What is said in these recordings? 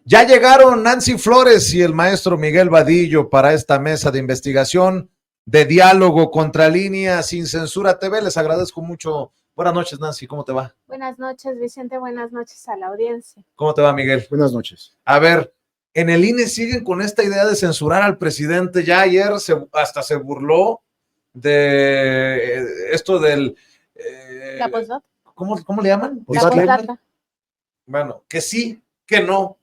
Ya llegaron Nancy Flores y el maestro Miguel Vadillo para esta mesa de investigación, de diálogo contra línea, sin censura TV. Les agradezco mucho. Buenas noches, Nancy, ¿cómo te va? Buenas noches, Vicente, buenas noches a la audiencia. ¿Cómo te va, Miguel? Buenas noches. A ver, en el INE siguen con esta idea de censurar al presidente. Ya ayer hasta se burló de esto del... ¿La postdata? ¿Cómo le llaman? La postdata. Bueno, que sí, que no.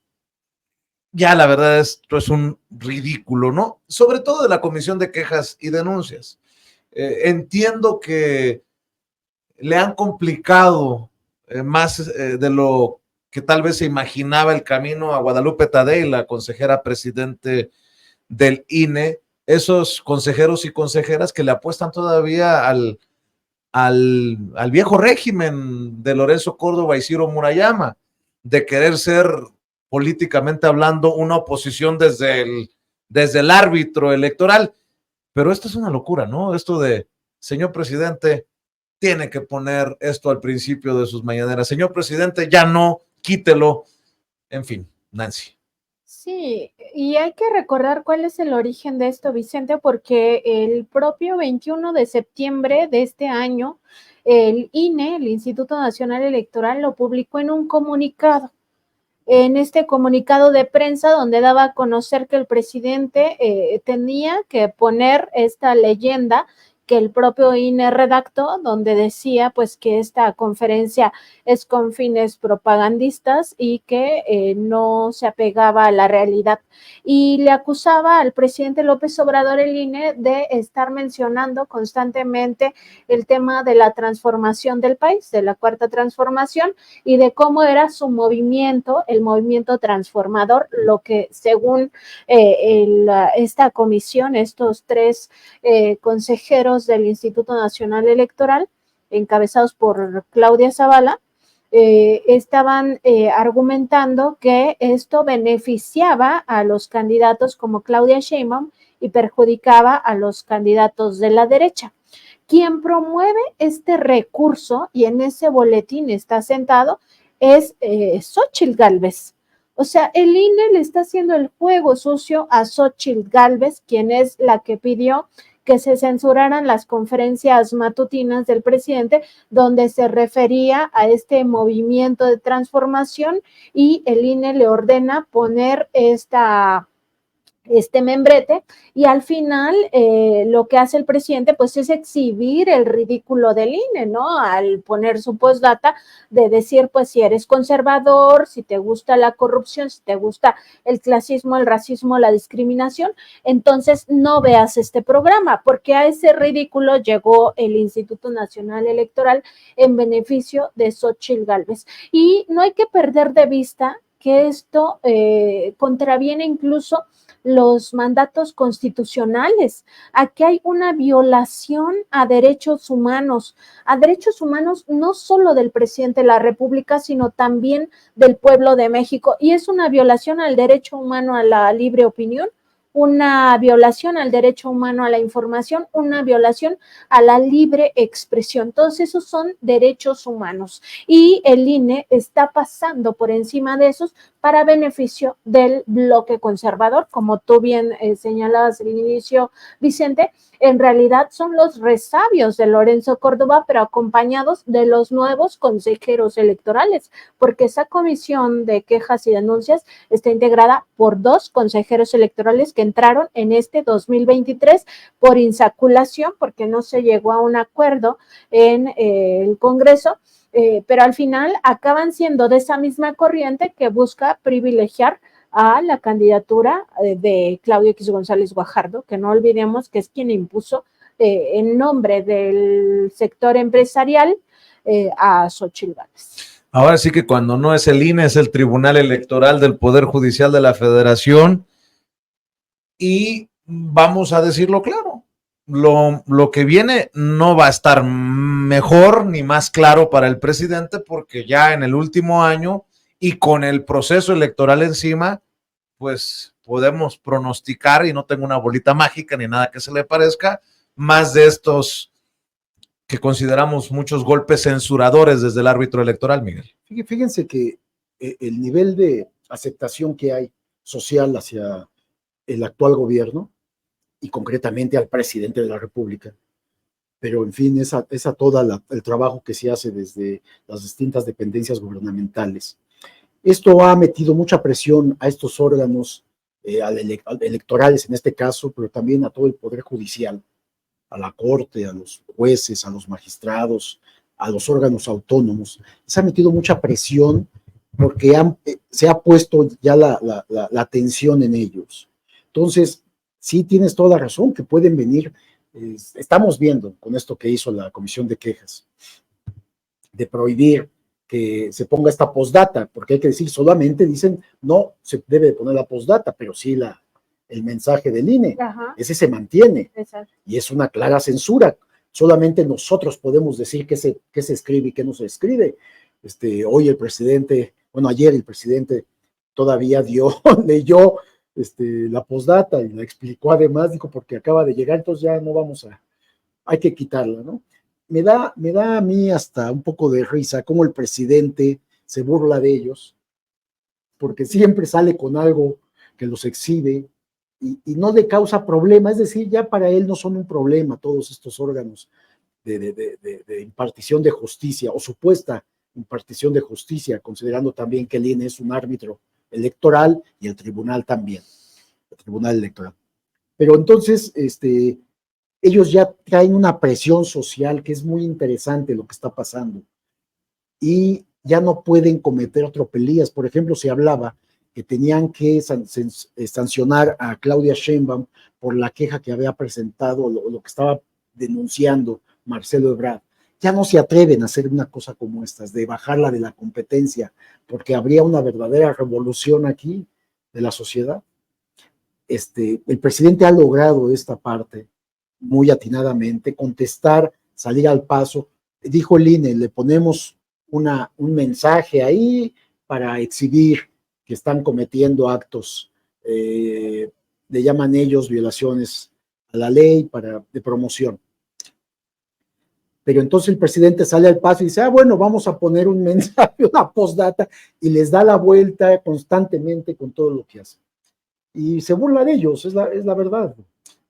Ya la verdad esto es un ridículo, ¿no? Sobre todo de la Comisión de Quejas y Denuncias. Entiendo que le han complicado más de lo que tal vez se imaginaba el camino a Guadalupe Tadei, la consejera presidente del INE, esos consejeros y consejeras que le apuestan todavía al viejo régimen de Lorenzo Córdoba y Ciro Murayama, de querer ser políticamente hablando una oposición desde el árbitro electoral. Pero esto es una locura, ¿no? Esto de, señor presidente, tiene que poner esto al principio de sus mañaneras. Señor presidente, ya no, quítelo. En fin, Nancy. Sí, y hay que recordar cuál es el origen de esto, Vicente, porque el propio 21 de septiembre de este año, el INE, el Instituto Nacional Electoral, lo publicó en un comunicado. En este comunicado de prensa donde daba a conocer que el presidente tenía que poner esta leyenda que el propio INE redactó, donde decía pues que esta conferencia es con fines propagandistas y que no se apegaba a la realidad. Y le acusaba al presidente López Obrador, el INE, de estar mencionando constantemente el tema de la transformación del país, de la cuarta transformación, y de cómo era su movimiento, el movimiento transformador, lo que según esta comisión, estos tres consejeros del Instituto Nacional Electoral, encabezados por Claudia Zavala, estaban argumentando que esto beneficiaba a los candidatos como Claudia Sheinbaum y perjudicaba a los candidatos de la derecha. Quien promueve este recurso, y en ese boletín está sentado, es Xóchitl Gálvez. O sea, el INE le está haciendo el juego sucio a Xóchitl Gálvez, quien es la que pidió que se censuraran las conferencias matutinas del presidente, donde se refería a este movimiento de transformación, y el INE le ordena poner este membrete, y al final lo que hace el presidente pues es exhibir el ridículo del INE, ¿no? Al poner su postdata de decir pues si eres conservador, si te gusta la corrupción, si te gusta el clasismo, el racismo, la discriminación, entonces no veas este programa, porque a ese ridículo llegó el Instituto Nacional Electoral en beneficio de Xóchitl Gálvez. Y no hay que perder de vista que esto contraviene incluso los mandatos constitucionales. Aquí hay una violación a derechos humanos no solo del presidente de la República, sino también del pueblo de México, y es una violación al derecho humano a la libre opinión, una violación al derecho humano a la información, una violación a la libre expresión. Todos esos son derechos humanos, y el INE está pasando por encima de esos para beneficio del bloque conservador, como tú bien señalabas al inicio, Vicente. En realidad son los resabios de Lorenzo Córdoba, pero acompañados de los nuevos consejeros electorales, porque esa comisión de quejas y denuncias está integrada por 2 consejeros electorales que entraron en este 2023 por insaculación, porque no se llegó a un acuerdo en el Congreso, pero al final acaban siendo de esa misma corriente que busca privilegiar a la candidatura de Claudio X González Guajardo, que no olvidemos que es quien impuso en nombre del sector empresarial a Xóchitl Gálvez. Ahora sí que cuando no es el INE, es el Tribunal Electoral del Poder Judicial de la Federación, y vamos a decirlo claro, lo que viene no va a estar mejor ni más claro para el presidente, porque ya en el último año y con el proceso electoral encima, pues podemos pronosticar, y no tengo una bolita mágica ni nada que se le parezca, más de estos que consideramos muchos golpes censuradores desde el árbitro electoral, Miguel. Fíjense que el nivel de aceptación que hay social hacia el actual gobierno y concretamente al presidente de la República. Pero en fin, esa todo el trabajo que se hace desde las distintas dependencias gubernamentales. Esto ha metido mucha presión a estos órganos electorales en este caso, pero también a todo el Poder Judicial, a la Corte, a los jueces, a los magistrados, a los órganos autónomos. Se ha metido mucha presión porque se ha puesto ya la atención en ellos. Entonces, sí tienes toda la razón, que pueden venir, estamos viendo con esto que hizo la Comisión de Quejas, de prohibir que se ponga esta postdata, porque hay que decir, solamente dicen, no se debe de poner la postdata, pero sí el mensaje del INE, Ajá. Ese se mantiene. Exacto. Y es una clara censura. Solamente nosotros podemos decir qué se escribe y qué no se escribe. Hoy el presidente, bueno, ayer el presidente todavía leyó la postdata y la explicó además, dijo, porque acaba de llegar, entonces ya no hay que quitarla, ¿no? Me da a mí hasta un poco de risa cómo el presidente se burla de ellos, porque siempre sale con algo que los exhibe y no le causa problema, es decir, ya para él no son un problema todos estos órganos de impartición de justicia o supuesta impartición de justicia, considerando también que el INE es un árbitro electoral y el tribunal también, el tribunal electoral. Pero entonces, ellos ya traen una presión social que es muy interesante lo que está pasando y ya no pueden cometer tropelías. Por ejemplo, se hablaba que tenían que sancionar a Claudia Sheinbaum por la queja que había presentado, lo que estaba denunciando Marcelo Ebrard. Ya no se atreven a hacer una cosa como estas, de bajarla de la competencia, porque habría una verdadera revolución aquí de la sociedad. El presidente ha logrado esta parte muy atinadamente, contestar, salir al paso. Dijo el INE, le ponemos un mensaje ahí para exhibir que están cometiendo actos, le llaman ellos violaciones a la ley de promoción. Pero entonces el presidente sale al paso y dice, bueno, vamos a poner un mensaje, una postdata, y les da la vuelta constantemente con todo lo que hace. Y se burla de ellos, es la verdad.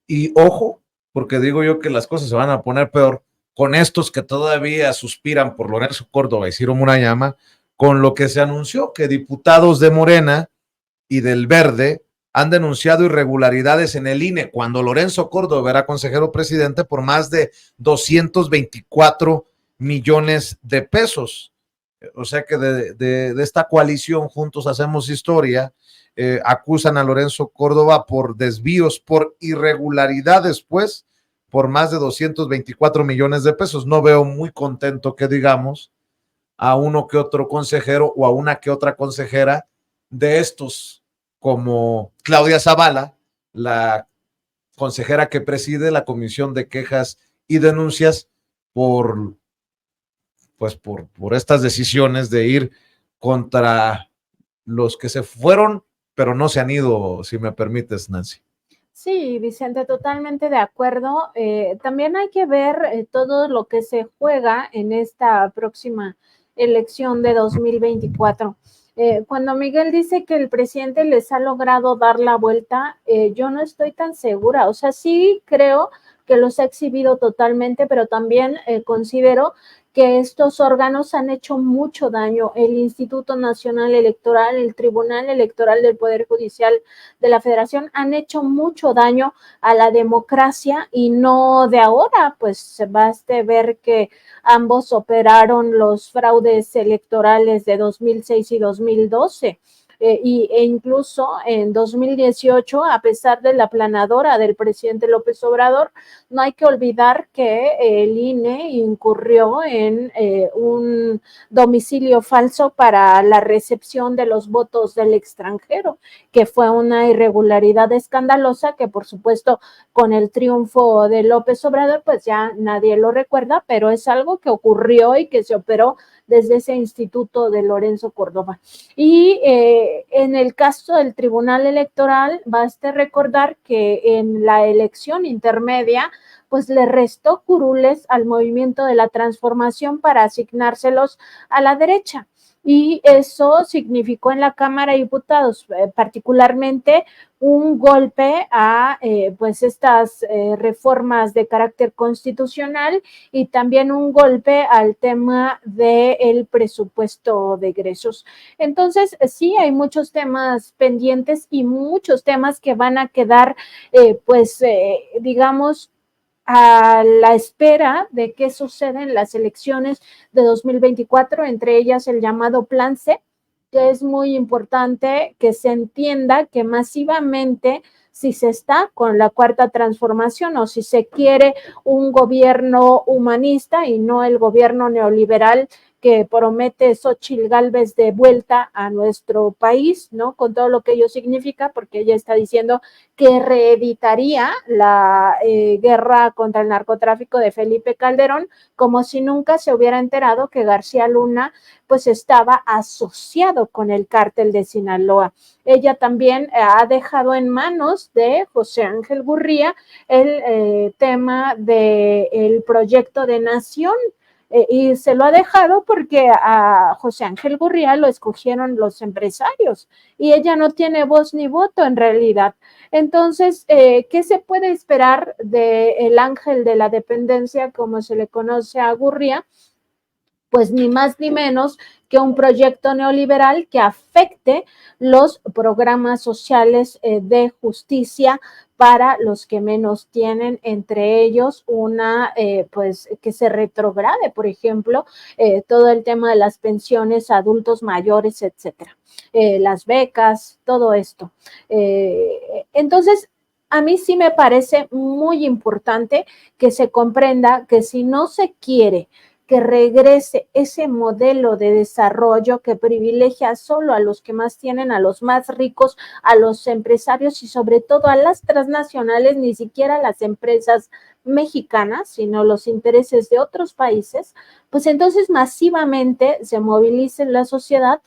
Y ojo, porque digo yo que las cosas se van a poner peor con estos que todavía suspiran por Lorenzo Córdoba y Ciro Murayama, con lo que se anunció que diputados de Morena y del Verde han denunciado irregularidades en el INE cuando Lorenzo Córdoba era consejero presidente por más de 224 millones de pesos. O sea que de esta coalición Juntos Hacemos Historia, acusan a Lorenzo Córdoba por desvíos, por irregularidades, pues, por más de 224 millones de pesos. No veo muy contento que digamos a uno que otro consejero o a una que otra consejera de estos, como Claudia Zavala, la consejera que preside la Comisión de Quejas y Denuncias por estas decisiones de ir contra los que se fueron, pero no se han ido, si me permites, Nancy. Sí, Vicente, totalmente de acuerdo. También hay que ver todo lo que se juega en esta próxima elección de 2024. Cuando Miguel dice que el presidente les ha logrado dar la vuelta, yo no estoy tan segura. O sea, sí creo que los ha exhibido totalmente, pero también considero que estos órganos han hecho mucho daño. El Instituto Nacional Electoral, el Tribunal Electoral del Poder Judicial de la Federación han hecho mucho daño a la democracia y no de ahora, pues baste ver que ambos operaron los fraudes electorales de 2006 y 2012. E incluso en 2018, a pesar de la aplanadora del presidente López Obrador, no hay que olvidar que el INE incurrió en un domicilio falso para la recepción de los votos del extranjero, que fue una irregularidad escandalosa que, por supuesto, con el triunfo de López Obrador, pues ya nadie lo recuerda, pero es algo que ocurrió y que se operó desde ese instituto de Lorenzo Córdoba. Y en el caso del Tribunal Electoral, baste recordar que en la elección intermedia, pues le restó curules al Movimiento de la Transformación para asignárselos a la derecha. y eso significó en la Cámara de Diputados particularmente un golpe a pues estas reformas de carácter constitucional y también un golpe al tema del presupuesto de egresos. Entonces, sí, hay muchos temas pendientes y muchos temas que van a quedar, digamos, a la espera de qué sucede en las elecciones de 2024, entre ellas el llamado Plan C, que es muy importante que se entienda que masivamente, si se está con la cuarta transformación o si se quiere un gobierno humanista y no el gobierno neoliberal que promete Xóchitl Gálvez de vuelta a nuestro país, ¿no? Con todo lo que ello significa, porque ella está diciendo que reeditaría la guerra contra el narcotráfico de Felipe Calderón, como si nunca se hubiera enterado que García Luna pues estaba asociado con el cártel de Sinaloa. Ella también ha dejado en manos de José Ángel Gurría el tema del proyecto de nación, y se lo ha dejado porque a José Ángel Gurría lo escogieron los empresarios y ella no tiene voz ni voto en realidad. Entonces, ¿qué se puede esperar del ángel de la dependencia, como se le conoce a Gurría? Pues ni más ni menos que un proyecto neoliberal que afecte los programas sociales de justicia para los que menos tienen, entre ellos una, pues que se retrograde, por ejemplo, todo el tema de las pensiones a adultos mayores, etcétera, las becas, todo esto. Entonces, a mí sí me parece muy importante que se comprenda que si no se quiere que regrese ese modelo de desarrollo que privilegia solo a los que más tienen, a los más ricos, a los empresarios y sobre todo a las transnacionales, ni siquiera a las empresas mexicanas, sino los intereses de otros países, pues entonces masivamente se movilice la sociedad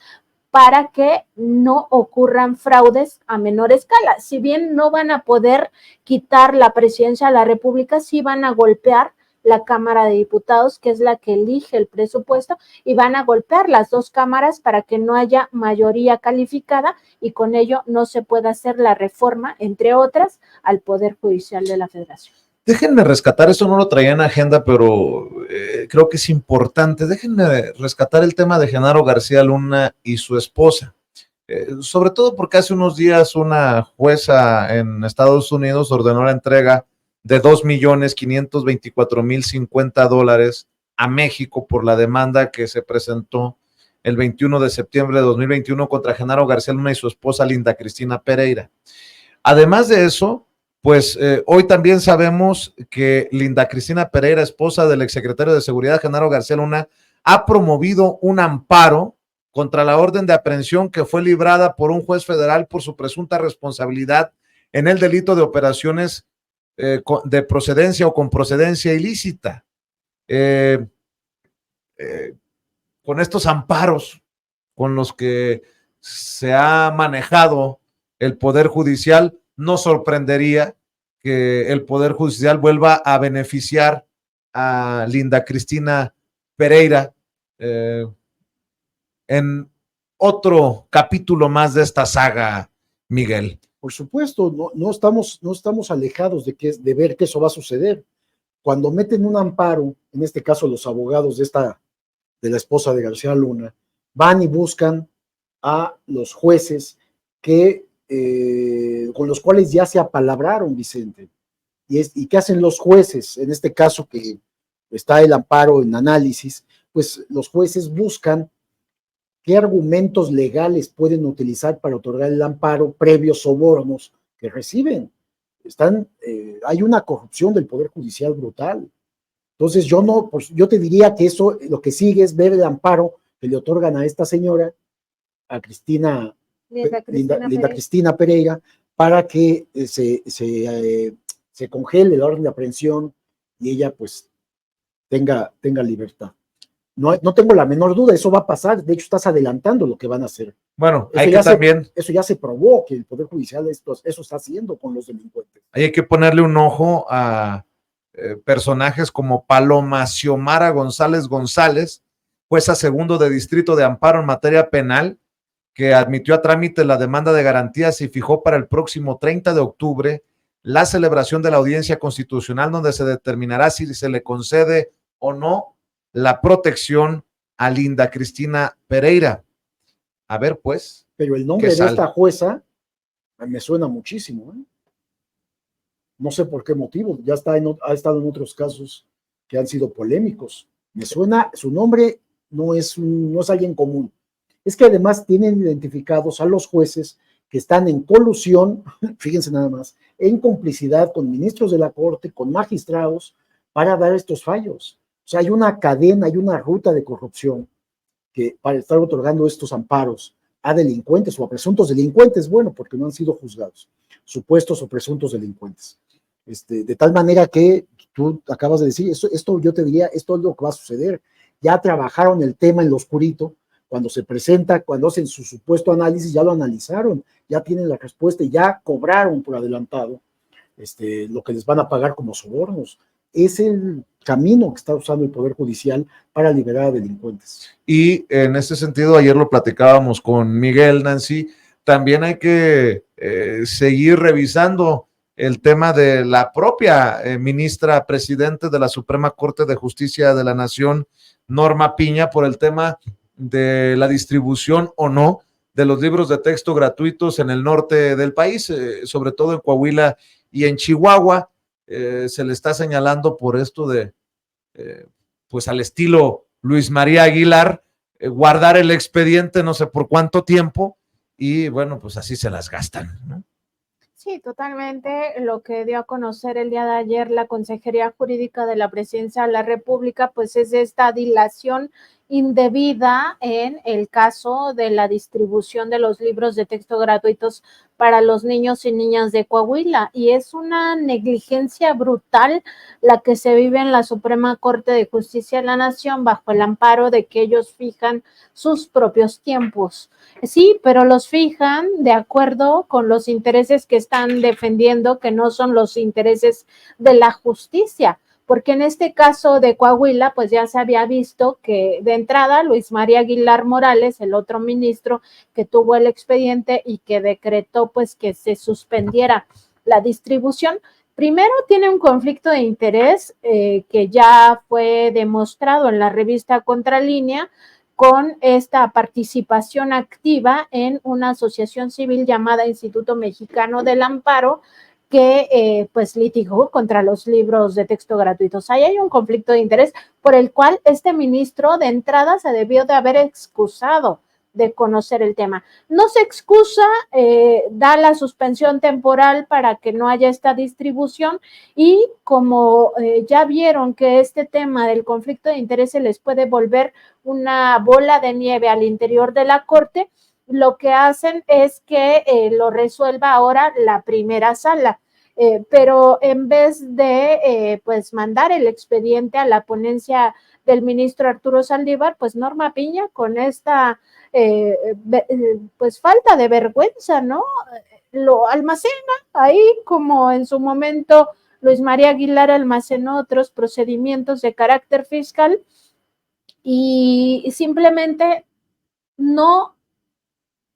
para que no ocurran fraudes a menor escala. Si bien no van a poder quitar la presidencia de la República, sí van a golpear la Cámara de Diputados, que es la que elige el presupuesto, y van a golpear las dos cámaras para que no haya mayoría calificada y con ello no se pueda hacer la reforma, entre otras, al Poder Judicial de la Federación. Déjenme rescatar, esto no lo traía en agenda, pero creo que es importante. Déjenme rescatar el tema de Genaro García Luna y su esposa. Sobre todo porque hace unos días una jueza en Estados Unidos ordenó la entrega de $2,524,050 a México por la demanda que se presentó el 21 de septiembre de 2021 contra Genaro García Luna y su esposa Linda Cristina Pereira. Además de eso, pues hoy también sabemos que Linda Cristina Pereira, esposa del exsecretario de Seguridad Genaro García Luna, ha promovido un amparo contra la orden de aprehensión que fue librada por un juez federal por su presunta responsabilidad en el delito de operaciones de procedencia o con procedencia ilícita. Con estos amparos con los que se ha manejado el Poder Judicial, no sorprendería que el Poder Judicial vuelva a beneficiar a Linda Cristina Pereira en otro capítulo más de esta saga, Miguel. Por supuesto, no estamos alejados de ver que eso va a suceder. Cuando meten un amparo, en este caso los abogados de la esposa de García Luna, van y buscan a los jueces con los cuales ya se apalabraron, Vicente. ¿Y qué hacen los jueces? En este caso que está el amparo en análisis, pues los jueces buscan qué argumentos legales pueden utilizar para otorgar el amparo previos sobornos que reciben. Hay una corrupción del Poder Judicial brutal. Entonces yo te diría que eso lo que sigue es ver el amparo que le otorgan a esta señora, a Linda Cristina Pereira, para que se congele la orden de aprehensión y ella pues tenga libertad. No tengo la menor duda, eso va a pasar. De hecho, estás adelantando lo que van a hacer. Bueno, eso ya se probó que el Poder Judicial eso está haciendo con los delincuentes. Hay que ponerle un ojo a personajes como Paloma Xiomara González, jueza segundo de distrito de amparo en materia penal, que admitió a trámite la demanda de garantías y fijó para el próximo 30 de octubre la celebración de la audiencia constitucional, donde se determinará si se le concede o no la protección a Linda Cristina Pereira. A ver, pues. Pero el nombre de esta jueza me suena muchísimo, ¿eh? No sé por qué motivo, ya ha estado en otros casos que han sido polémicos. Me suena, su nombre no es alguien común. Es que además tienen identificados a los jueces que están en colusión, fíjense nada más, en complicidad con ministros de la Corte, con magistrados, para dar estos fallos. O sea, hay una cadena, hay una ruta de corrupción que para estar otorgando estos amparos a delincuentes o a presuntos delincuentes, bueno, porque no han sido juzgados, supuestos o presuntos delincuentes. De tal manera que tú acabas de decir, esto yo te diría, esto es lo que va a suceder. Ya trabajaron el tema en lo oscurito, cuando se presenta, cuando hacen su supuesto análisis, ya lo analizaron, ya tienen la respuesta y ya cobraron por adelantado lo que les van a pagar como sobornos. Es el camino que está usando el Poder Judicial para liberar a delincuentes. Y en ese sentido, ayer lo platicábamos con Miguel, Nancy, también hay que seguir revisando el tema de la propia ministra presidente de la Suprema Corte de Justicia de la Nación, Norma Piña, por el tema de la distribución o no de los libros de texto gratuitos en el norte del país, sobre todo en Coahuila y en Chihuahua. Se le está señalando por esto de, pues al estilo Luis María Aguilar, guardar el expediente no sé por cuánto tiempo y bueno, pues así se las gastan, ¿no? Sí, totalmente. Lo que dio a conocer el día de ayer la Consejería Jurídica de la Presidencia de la República, pues es esta dilación indebida en el caso de la distribución de los libros de texto gratuitos para los niños y niñas de Coahuila, y es una negligencia brutal la que se vive en la Suprema Corte de Justicia de la Nación bajo el amparo de que ellos fijan sus propios tiempos. Sí, pero los fijan de acuerdo con los intereses que están defendiendo, que no son los intereses de la justicia, porque en este caso de Coahuila, pues ya se había visto que de entrada Luis María Aguilar Morales, el otro ministro que tuvo el expediente y que decretó pues que se suspendiera la distribución, primero tiene un conflicto de interés que ya fue demostrado en la revista Contralínea, con esta participación activa en una asociación civil llamada Instituto Mexicano del Amparo, que pues litigó contra los libros de texto gratuitos. Ahí hay un conflicto de interés por el cual este ministro de entrada se debió de haber excusado de conocer el tema. No se excusa, da la suspensión temporal para que no haya esta distribución y como ya vieron que este tema del conflicto de interés se les puede volver una bola de nieve al interior de la Corte, lo que hacen es que lo resuelva ahora la primera sala. Pero en vez de pues mandar el expediente a la ponencia del ministro Arturo Saldívar, pues Norma Piña con esta pues falta de vergüenza, ¿no? Lo almacena ahí como en su momento Luis María Aguilar almacenó otros procedimientos de carácter fiscal y simplemente no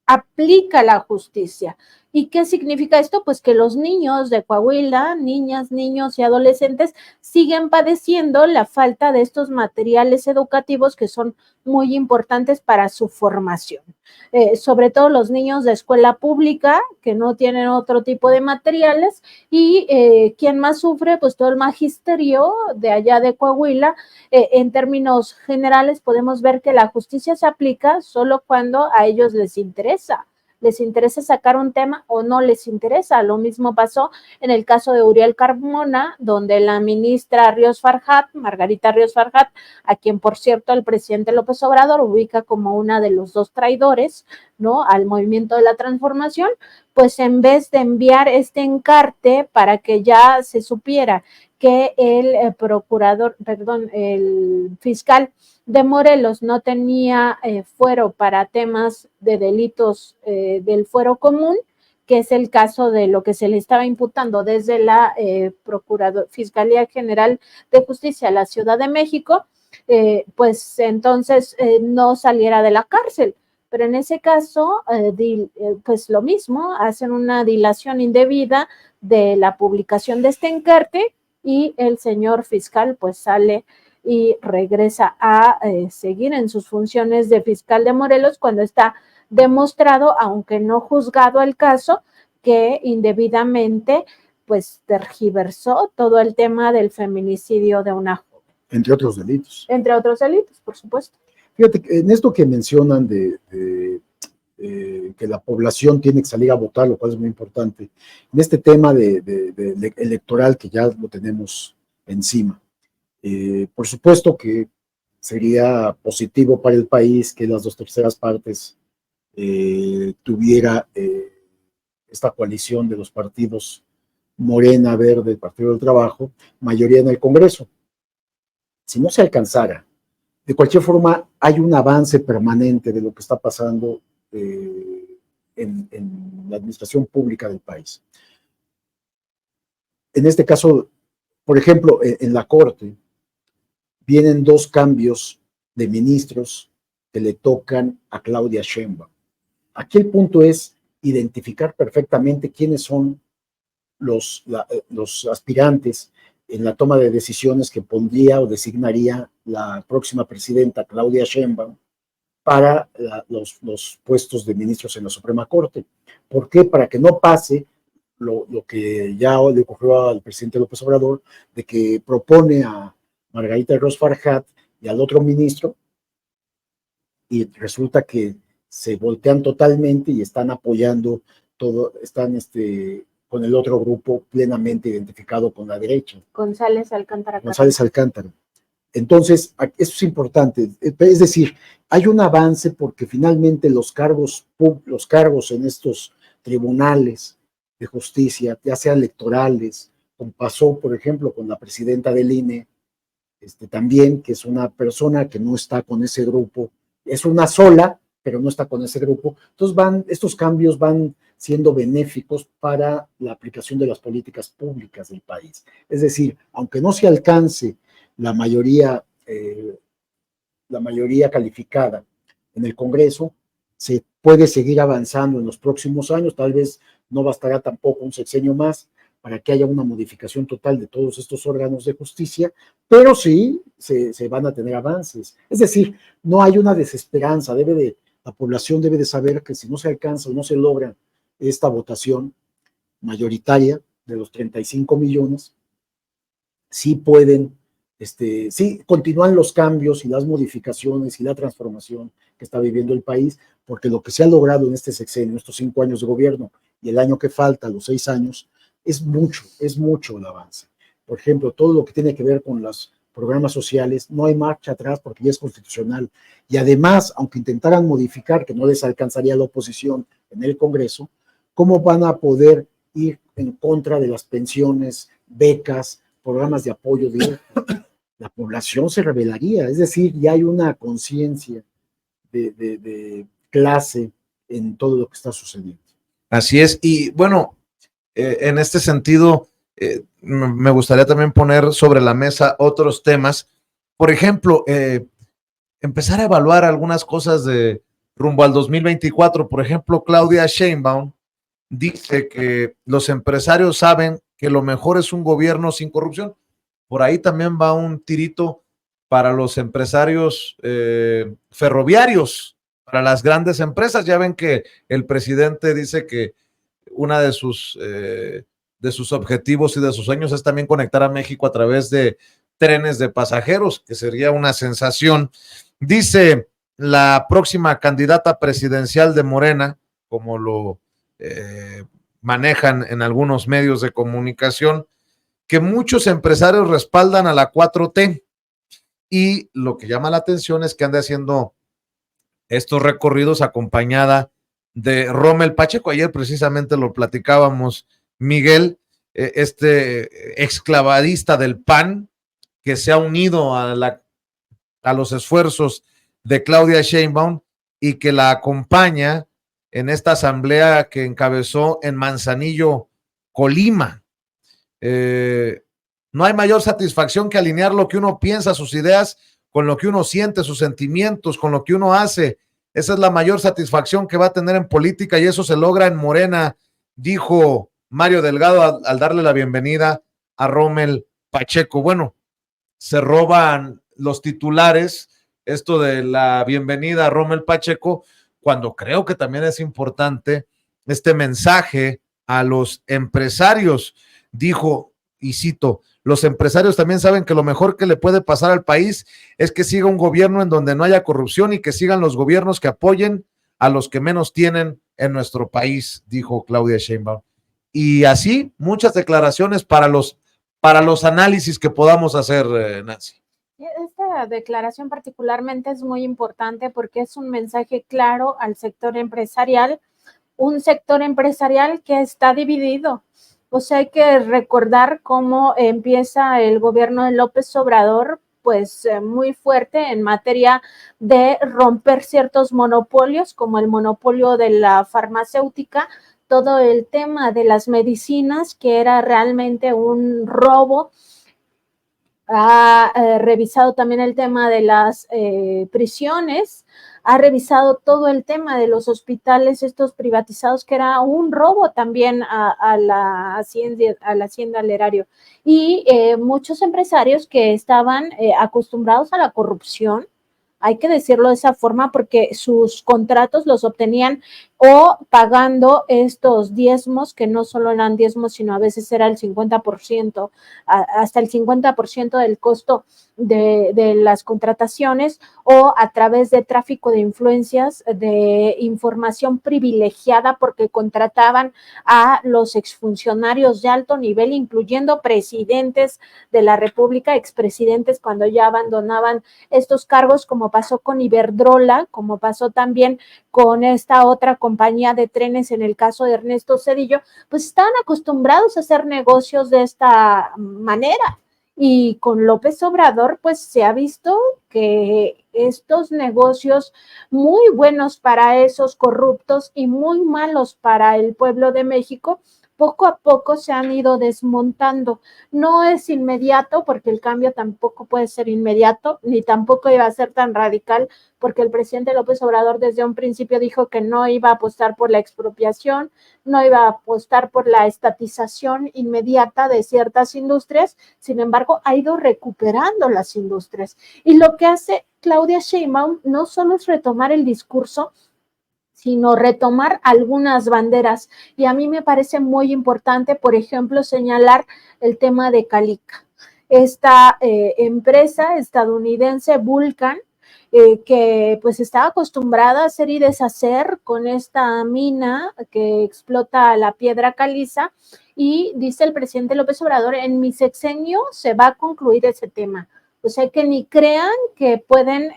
aplica la justicia. ¿Y qué significa esto? Pues que los niños de Coahuila, niñas, niños y adolescentes siguen padeciendo la falta de estos materiales educativos que son muy importantes para su formación. Sobre todo los niños de escuela pública que no tienen otro tipo de materiales y ¿quién más sufre? Pues todo el magisterio de allá de Coahuila. En términos generales podemos ver que la justicia se aplica solo cuando a ellos les interesa sacar un tema o no les interesa. Lo mismo pasó en el caso de Uriel Carmona, donde la ministra Ríos Farjat, Margarita Ríos Farjat, a quien por cierto el presidente López Obrador ubica como una de los dos traidores, ¿no?, al movimiento de la transformación, pues en vez de enviar este encarte para que ya se supiera que el fiscal de Morelos no tenía fuero para temas de delitos del fuero común, que es el caso de lo que se le estaba imputando desde la Fiscalía General de Justicia de la Ciudad de México, pues entonces no saliera de la cárcel. Pero en ese caso, pues lo mismo, hacen una dilación indebida de la publicación de este encarte y el señor fiscal pues sale y regresa a seguir en sus funciones de fiscal de Morelos cuando está demostrado, aunque no juzgado el caso, que indebidamente pues tergiversó todo el tema del feminicidio de una joven. Entre otros delitos. Entre otros delitos, por supuesto. Fíjate, en esto que mencionan que la población tiene que salir a votar, lo cual es muy importante, en este tema electoral que ya lo tenemos encima, por supuesto que sería positivo para el país que las 2/3 partes tuviera esta coalición de los partidos Morena, Verde, Partido del Trabajo, mayoría en el Congreso. Si no se alcanzara, de cualquier forma hay un avance permanente de lo que está pasando en la administración pública del país. En este caso, por ejemplo, en la Corte, vienen 2 cambios de ministros que le tocan a Claudia Sheinbaum. Aquí el punto es identificar perfectamente quiénes son los aspirantes en la toma de decisiones que pondría o designaría la próxima presidenta Claudia Sheinbaum para los puestos de ministros en la Suprema Corte. ¿Por qué? Para que no pase lo que ya le ocurrió al presidente López Obrador, de que propone a Margarita Ros Farjat y al otro ministro, y resulta que se voltean totalmente y están apoyando todo, están con el otro grupo plenamente identificado con la derecha. González Alcántara. González Alcántara. Entonces, eso es importante. Es decir, hay un avance porque finalmente los cargos en estos tribunales de justicia, ya sean electorales, como pasó, por ejemplo, con la presidenta del INE, también, que es una persona que no está con ese grupo, es una sola, pero no está con ese grupo. Entonces estos cambios van siendo benéficos para la aplicación de las políticas públicas del país. Es decir, aunque no se alcance la mayoría calificada en el Congreso, se puede seguir avanzando en los próximos años. Tal vez no bastará tampoco un sexenio más para que haya una modificación total de todos estos órganos de justicia, pero sí se van a tener avances. Es decir, no hay una desesperanza, la población debe de saber que si no se alcanza o no se logra esta votación mayoritaria de los 35 millones, sí pueden, sí continúan los cambios y las modificaciones y la transformación que está viviendo el país, porque lo que se ha logrado en este sexenio, estos 5 años de gobierno y el año que falta, los 6 años, es mucho el avance. Por ejemplo, todo lo que tiene que ver con los programas sociales, no hay marcha atrás porque ya es constitucional. Y además, aunque intentaran modificar, que no les alcanzaría la oposición en el Congreso, ¿cómo van a poder ir en contra de las pensiones, becas, programas de apoyo directo? La población se rebelaría. Es decir, ya hay una conciencia de clase en todo lo que está sucediendo. Así es. Y bueno, en este sentido, me gustaría también poner sobre la mesa otros temas. Por ejemplo, empezar a evaluar algunas cosas de rumbo al 2024. Por ejemplo, Claudia Sheinbaum dice que los empresarios saben que lo mejor es un gobierno sin corrupción. Por ahí también va un tirito para los empresarios ferroviarios, para las grandes empresas. Ya ven que el presidente dice que una de sus objetivos y de sus sueños es también conectar a México a través de trenes de pasajeros, que sería una sensación. Dice la próxima candidata presidencial de Morena, como lo manejan en algunos medios de comunicación, que muchos empresarios respaldan a la 4T, y lo que llama la atención es que anda haciendo estos recorridos acompañada de Rommel Pacheco. Ayer precisamente lo platicábamos, Miguel, exclavadista del PAN, que se ha unido a los esfuerzos de Claudia Sheinbaum y que la acompaña en esta asamblea que encabezó en Manzanillo, Colima. No hay mayor satisfacción que alinear lo que uno piensa, sus ideas, con lo que uno siente, sus sentimientos, con lo que uno hace. Esa es la mayor satisfacción que va a tener en política y eso se logra en Morena, dijo Mario Delgado al darle la bienvenida a Rommel Pacheco. Bueno, se roban los titulares esto de la bienvenida a Rommel Pacheco, cuando creo que también es importante este mensaje a los empresarios. Dijo, y cito, los empresarios también saben que lo mejor que le puede pasar al país es que siga un gobierno en donde no haya corrupción y que sigan los gobiernos que apoyen a los que menos tienen en nuestro país, dijo Claudia Sheinbaum. Y así muchas declaraciones para los análisis que podamos hacer, Nancy. Esta declaración particularmente es muy importante porque es un mensaje claro al sector empresarial, un sector empresarial que está dividido. O sea, hay que recordar cómo empieza el gobierno de López Obrador, pues muy fuerte en materia de romper ciertos monopolios, como el monopolio de la farmacéutica, todo el tema de las medicinas, que era realmente un robo. Ha revisado también el tema de las prisiones, ha revisado todo el tema de los hospitales estos privatizados, que era un robo también a la hacienda al erario. Y muchos empresarios que estaban acostumbrados a la corrupción, hay que decirlo de esa forma, porque sus contratos los obtenían o pagando estos diezmos, que no solo eran diezmos, sino a veces era el 50%, hasta el 50% del costo de las contrataciones, o a través de tráfico de influencias, de información privilegiada, porque contrataban a los exfuncionarios de alto nivel, incluyendo presidentes de la República, expresidentes cuando ya abandonaban estos cargos, como pasó con Iberdrola, como pasó también con esta otra compañía de trenes en el caso de Ernesto Zedillo. Pues estaban acostumbrados a hacer negocios de esta manera. Y con López Obrador, pues se ha visto que estos negocios muy buenos para esos corruptos y muy malos para el pueblo de México, poco a poco se han ido desmontando. No es inmediato, porque el cambio tampoco puede ser inmediato, ni tampoco iba a ser tan radical, porque el presidente López Obrador desde un principio dijo que no iba a apostar por la expropiación, no iba a apostar por la estatización inmediata de ciertas industrias. Sin embargo, ha ido recuperando las industrias. Y lo que hace Claudia Sheinbaum no solo es retomar el discurso, sino retomar algunas banderas. Y a mí me parece muy importante, por ejemplo, señalar el tema de Calica. Esta empresa estadounidense, Vulcan, que pues estaba acostumbrada a hacer y deshacer con esta mina que explota la piedra caliza, y dice el presidente López Obrador, en mi sexenio se va a concluir ese tema. O sea, que ni crean que pueden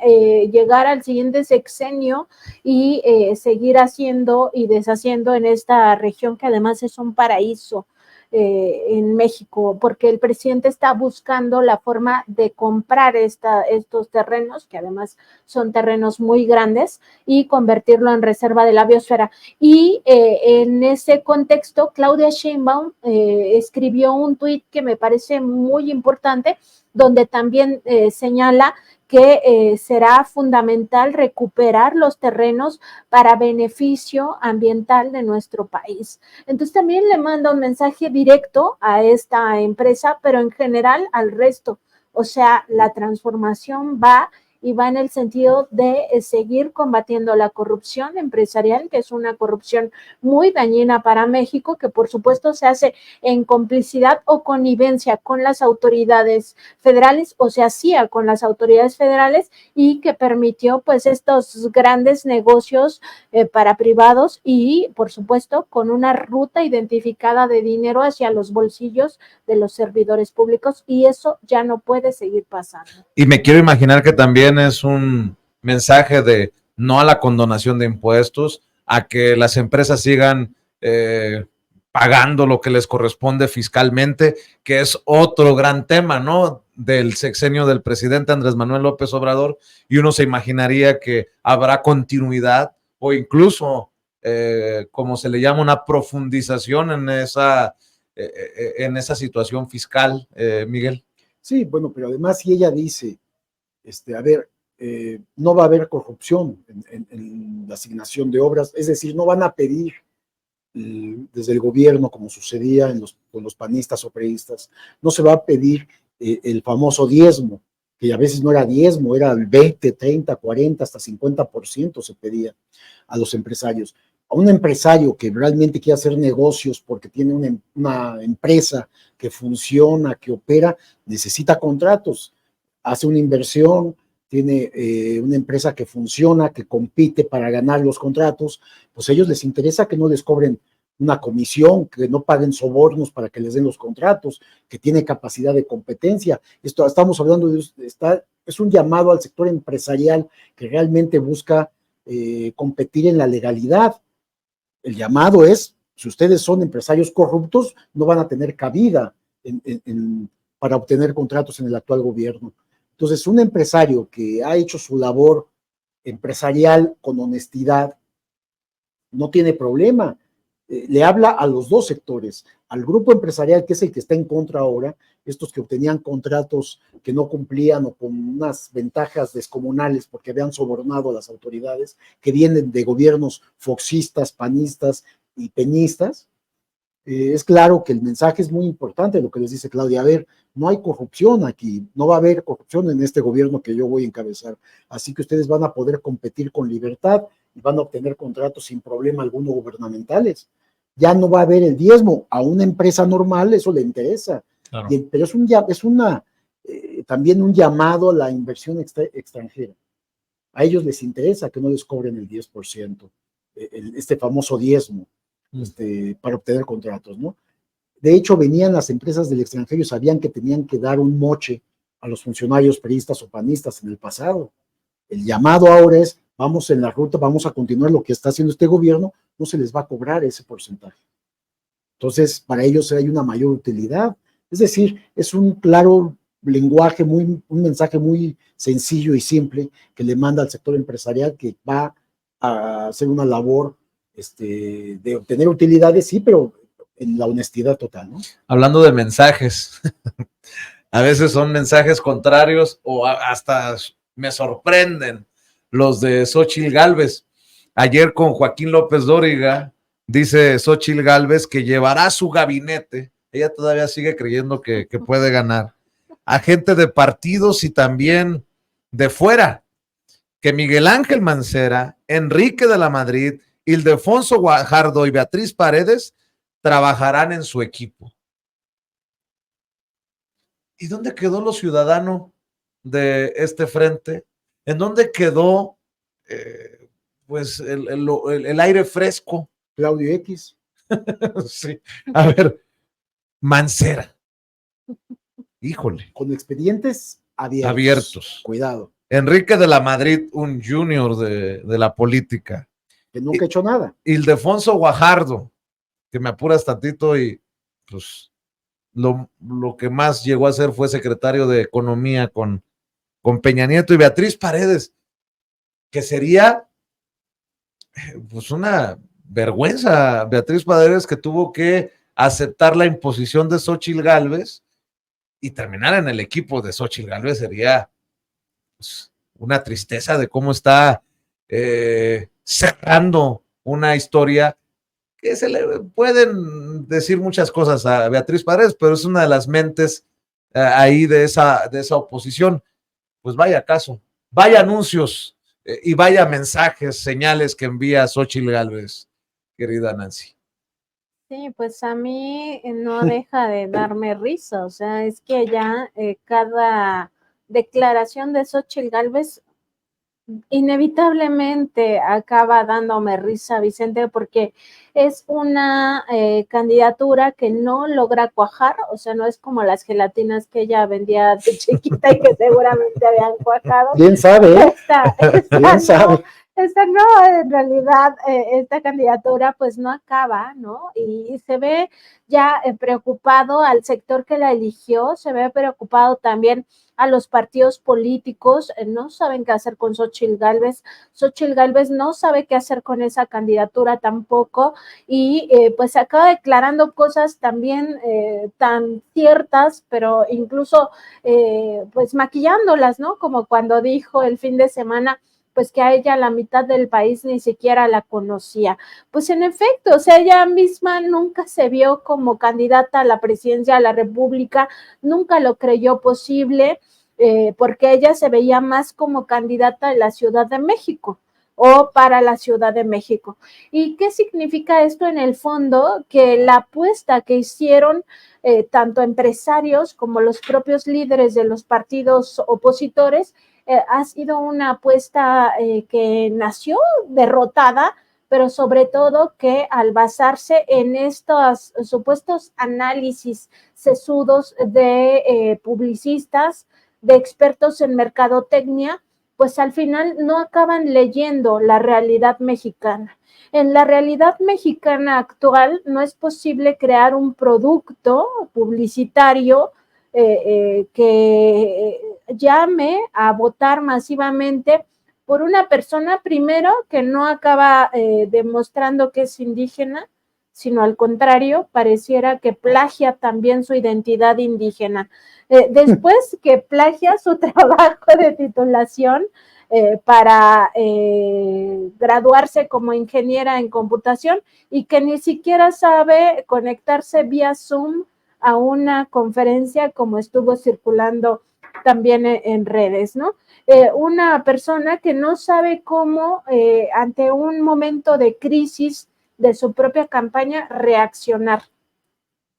llegar al siguiente sexenio y seguir haciendo y deshaciendo en esta región, que además es un paraíso en México, porque el presidente está buscando la forma de comprar estos terrenos, que además son terrenos muy grandes, y convertirlo en reserva de la biosfera. Y en ese contexto, Claudia Sheinbaum escribió un tuit que me parece muy importante, donde también señala que será fundamental recuperar los terrenos para beneficio ambiental de nuestro país. Entonces también le manda un mensaje directo a esta empresa, pero en general al resto. O sea, la transformación va en el sentido de seguir combatiendo la corrupción empresarial, que es una corrupción muy dañina para México, que por supuesto se hace en complicidad o connivencia con las autoridades federales, o se hacía con las autoridades federales, y que permitió pues estos grandes negocios para privados, y por supuesto con una ruta identificada de dinero hacia los bolsillos de los servidores públicos, y eso ya no puede seguir pasando. Y me quiero imaginar que también es un mensaje de no a la condonación de impuestos, a que las empresas sigan pagando lo que les corresponde fiscalmente, que es otro gran tema, ¿no?, del sexenio del presidente Andrés Manuel López Obrador, y uno se imaginaría que habrá continuidad o incluso, como se le llama, una profundización en esa situación fiscal, Miguel. Sí, bueno, pero además si ella dice a ver, no va a haber corrupción en la asignación de obras, es decir, no van a pedir desde el gobierno, como sucedía con los panistas o priistas, no se va a pedir el famoso diezmo, que a veces no era diezmo, era el 20, 30, 40, hasta 50% se pedía a los empresarios. A un empresario que realmente quiere hacer negocios porque tiene una empresa que funciona, que opera, necesita contratos, hace una inversión, tiene una empresa que funciona, que compite para ganar los contratos, pues a ellos les interesa que no les cobren una comisión, que no paguen sobornos para que les den los contratos, que tiene capacidad de competencia. Esto estamos hablando es un llamado al sector empresarial que realmente busca competir en la legalidad. El llamado es, si ustedes son empresarios corruptos, no van a tener cabida para obtener contratos en el actual gobierno. Entonces, un empresario que ha hecho su labor empresarial con honestidad, no tiene problema. Le habla a los dos sectores, al grupo empresarial, que es el que está en contra ahora, estos que obtenían contratos que no cumplían o con unas ventajas descomunales porque habían sobornado a las autoridades, que vienen de gobiernos foxistas, panistas y peñistas. Es claro que el mensaje es muy importante, lo que les dice Claudia. A ver, no hay corrupción aquí, no va a haber corrupción en este gobierno que yo voy a encabezar, así que ustedes van a poder competir con libertad y van a obtener contratos sin problema alguno gubernamentales. Ya no va a haber el diezmo, a una empresa normal eso le interesa, claro. Pero también un llamado a la inversión extranjera. A ellos les interesa que no les cobren el 10%, este famoso diezmo, para obtener contratos, ¿no? De hecho, venían las empresas del extranjero y sabían que tenían que dar un moche a los funcionarios priistas o panistas en el pasado. El llamado ahora es, vamos en la ruta, vamos a continuar lo que está haciendo este gobierno, no se les va a cobrar ese porcentaje. Entonces, para ellos hay una mayor utilidad. Es decir, es un claro lenguaje, un mensaje muy sencillo y simple que le manda al sector empresarial, que va a hacer una labor de obtener utilidades, sí, pero en la honestidad total, ¿no? Hablando de mensajes, a veces son mensajes contrarios o hasta me sorprenden los de Xóchitl Gálvez. Ayer con Joaquín López Dóriga, dice Xóchitl Gálvez que llevará su gabinete, ella todavía sigue creyendo que puede ganar, a gente de partidos y también de fuera, que Miguel Ángel Mancera, Enrique de la Madrid, Ildefonso Guajardo y Beatriz Paredes trabajarán en su equipo. ¿Y dónde quedó lo ciudadano de este frente? ¿En dónde quedó pues el aire fresco? Claudio X. Sí. A ver, Mancera. Híjole. Con expedientes abiertos. Cuidado. Enrique de la Madrid, un junior de la política. Que nunca ha hecho nada. Ildefonso Guajardo, que me apuras tantito y pues lo que más llegó a ser fue secretario de Economía con Peña Nieto, y Beatriz Paredes, que sería pues una vergüenza. Beatriz Paredes, que tuvo que aceptar la imposición de Xóchitl Gálvez y terminar en el equipo de Xóchitl Gálvez sería pues una tristeza de cómo está cerrando una historia que se le pueden decir muchas cosas a Beatriz Paredes, pero es una de las mentes ahí de esa oposición. Pues vaya caso, vaya anuncios y vaya mensajes, señales que envía Xóchitl Gálvez, querida Nancy. Sí, pues a mí no deja de darme risa, o sea, es que ya cada declaración de Xóchitl Gálvez inevitablemente acaba dándome risa, Vicente, porque es una candidatura que no logra cuajar, o sea, no es como las gelatinas que ella vendía de chiquita y que seguramente habían cuajado. Bien sabe, bien sabe. Esta no, en realidad, esta candidatura pues no acaba, ¿no? Y se ve ya preocupado al sector que la eligió, se ve preocupado también a los partidos políticos, no saben qué hacer con Xóchitl Gálvez no sabe qué hacer con esa candidatura tampoco, y pues acaba declarando cosas también tan ciertas, pero incluso pues maquillándolas, ¿no? Como cuando dijo el fin de semana pues que a ella la mitad del país ni siquiera la conocía. Pues en efecto, o sea, ella misma nunca se vio como candidata a la presidencia de la República, nunca lo creyó posible, porque ella se veía más como candidata de la Ciudad de México o para la Ciudad de México. ¿Y qué significa esto en el fondo? Que la apuesta que hicieron tanto empresarios como los propios líderes de los partidos opositores ha sido una apuesta que nació derrotada, pero sobre todo que al basarse en estos supuestos análisis sesudos de publicistas, de expertos en mercadotecnia, pues al final no acaban leyendo la realidad mexicana. En la realidad mexicana actual no es posible crear un producto publicitario que llame a votar masivamente por una persona, primero, que no acaba demostrando que es indígena, sino al contrario, pareciera que plagia también su identidad indígena. Después que plagia su trabajo de titulación para graduarse como ingeniera en computación y que ni siquiera sabe conectarse vía Zoom a una conferencia como estuvo circulando también en redes, ¿no? Una persona que no sabe cómo ante un momento de crisis de su propia campaña reaccionar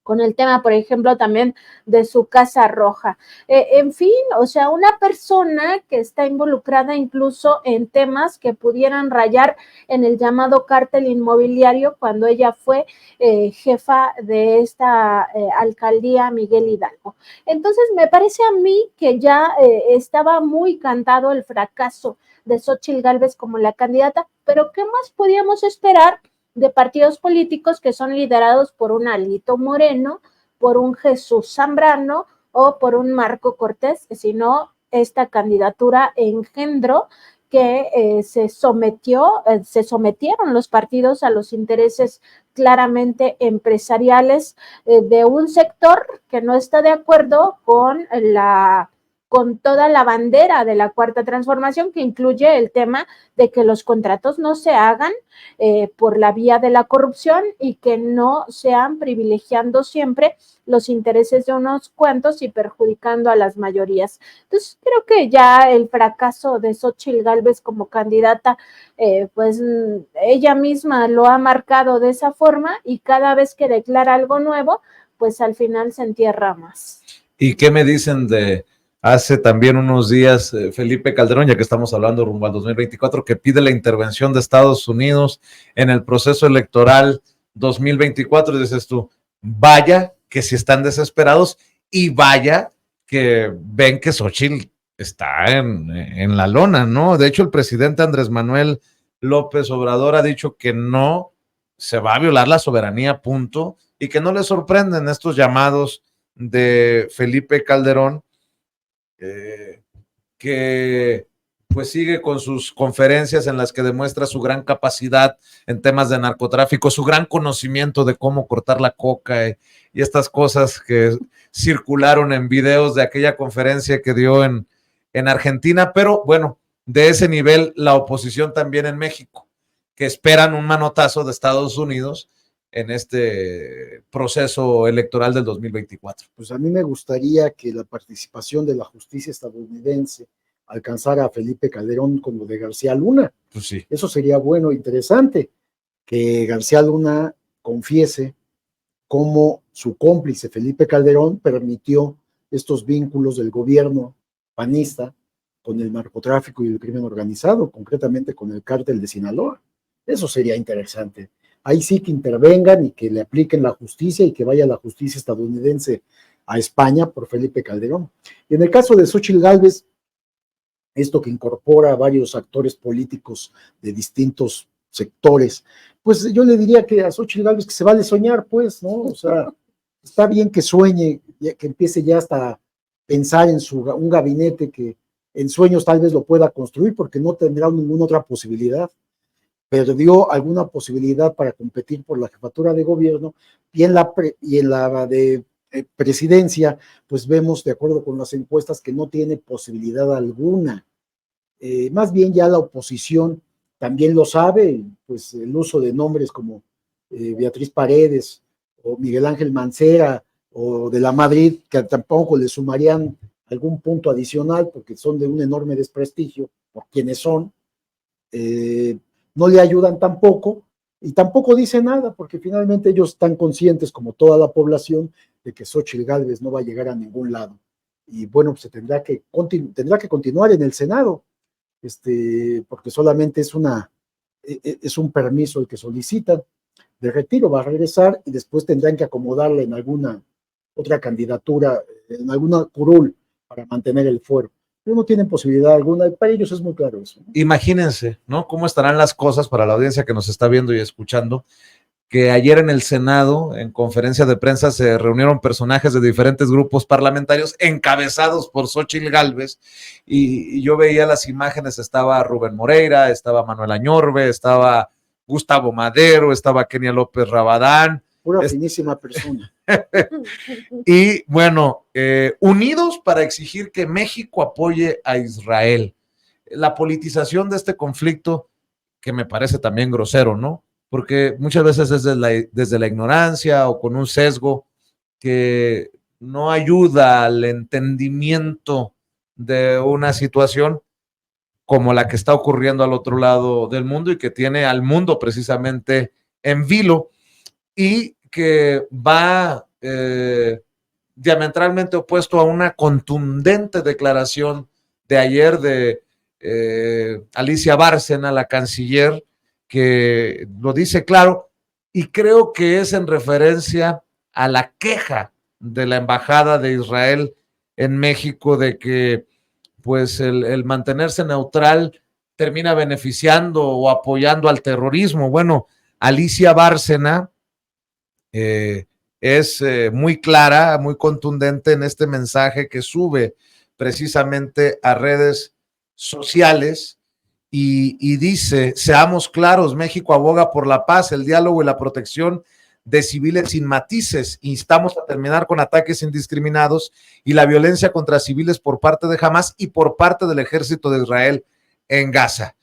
con el tema, por ejemplo, también de su Casa Roja. En fin, o sea, una persona que está involucrada incluso en temas que pudieran rayar en el llamado cártel inmobiliario cuando ella fue jefa de esta alcaldía Miguel Hidalgo. Entonces, me parece a mí que ya estaba muy cantado el fracaso de Xóchitl Gálvez como la candidata, pero ¿qué más podíamos esperar de partidos políticos que son liderados por un Alito Moreno, por un Jesús Zambrano o por un Marco Cortés, sino esta candidatura engendró que se sometieron los partidos a los intereses claramente empresariales de un sector que no está de acuerdo con toda la bandera de la Cuarta Transformación, que incluye el tema de que los contratos no se hagan por la vía de la corrupción y que no sean privilegiando siempre los intereses de unos cuantos y perjudicando a las mayorías. Entonces, creo que ya el fracaso de Xóchitl Gálvez como candidata, pues ella misma lo ha marcado de esa forma y cada vez que declara algo nuevo, pues al final se entierra más. ¿Y qué me dicen de hace también unos días Felipe Calderón, ya que estamos hablando rumbo al 2024, que pide la intervención de Estados Unidos en el proceso electoral 2024? Y dices tú, vaya que si están desesperados y vaya que ven que Xóchitl está en la lona, ¿no? De hecho, el presidente Andrés Manuel López Obrador ha dicho que no se va a violar la soberanía, punto, y que no le sorprenden estos llamados de Felipe Calderón, que pues sigue con sus conferencias en las que demuestra su gran capacidad en temas de narcotráfico, su gran conocimiento de cómo cortar la coca y estas cosas que circularon en videos de aquella conferencia que dio en Argentina, pero bueno, de ese nivel la oposición también en México, que esperan un manotazo de Estados Unidos en este proceso electoral del 2024. Pues a mí me gustaría que la participación de la justicia estadounidense alcanzara a Felipe Calderón con lo de García Luna. Pues sí. Eso sería bueno, interesante, que García Luna confiese cómo su cómplice Felipe Calderón permitió estos vínculos del gobierno panista con el narcotráfico y el crimen organizado, concretamente con el cártel de Sinaloa. Eso sería interesante. Ahí sí que intervengan y que le apliquen la justicia y que vaya la justicia estadounidense a España por Felipe Calderón. Y en el caso de Xóchitl Gálvez, esto que incorpora a varios actores políticos de distintos sectores, pues yo le diría que a Xóchitl Gálvez que se vale soñar, pues, ¿no? O sea, está bien que sueñe, que empiece ya hasta a pensar en un gabinete que en sueños tal vez lo pueda construir porque no tendrá ninguna otra posibilidad. Perdió alguna posibilidad para competir por la jefatura de gobierno y en la de presidencia, pues vemos, de acuerdo con las encuestas, que no tiene posibilidad alguna. Más bien ya la oposición también lo sabe, pues el uso de nombres como Beatriz Paredes o Miguel Ángel Mancera o de la Madrid, que tampoco le sumarían algún punto adicional porque son de un enorme desprestigio por quienes son, no le ayudan tampoco y tampoco dicen nada porque finalmente ellos están conscientes, como toda la población, de que Xóchitl Gálvez no va a llegar a ningún lado. Y bueno, pues se tendrá que continuar en el Senado, porque solamente es un permiso el que solicitan de retiro, va a regresar y después tendrán que acomodarle en alguna otra candidatura, en alguna curul para mantener el fuero. Pero no tienen posibilidad alguna, para ellos es muy claro eso, ¿no? Imagínense, ¿no? Cómo estarán las cosas para la audiencia que nos está viendo y escuchando, que ayer en el Senado, en conferencia de prensa, se reunieron personajes de diferentes grupos parlamentarios encabezados por Xóchitl Gálvez, y yo veía las imágenes, estaba Rubén Moreira, estaba Manuel Añorbe, estaba Gustavo Madero, estaba Kenia López Rabadán. Pura finísima persona. Y bueno, unidos para exigir que México apoye a Israel. La politización de este conflicto, que me parece también grosero, ¿no? Porque muchas veces es desde la ignorancia o con un sesgo que no ayuda al entendimiento de una situación como la que está ocurriendo al otro lado del mundo y que tiene al mundo precisamente en vilo y que va diametralmente opuesto a una contundente declaración de ayer de Alicia Bárcena, la canciller, que lo dice claro, y creo que es en referencia a la queja de la Embajada de Israel en México de que pues el mantenerse neutral termina beneficiando o apoyando al terrorismo. Bueno, Alicia Bárcena es muy clara, muy contundente en este mensaje que sube precisamente a redes sociales y dice, seamos claros, México aboga por la paz, el diálogo y la protección de civiles sin matices. Instamos a terminar con ataques indiscriminados y la violencia contra civiles por parte de Hamas y por parte del ejército de Israel en Gaza.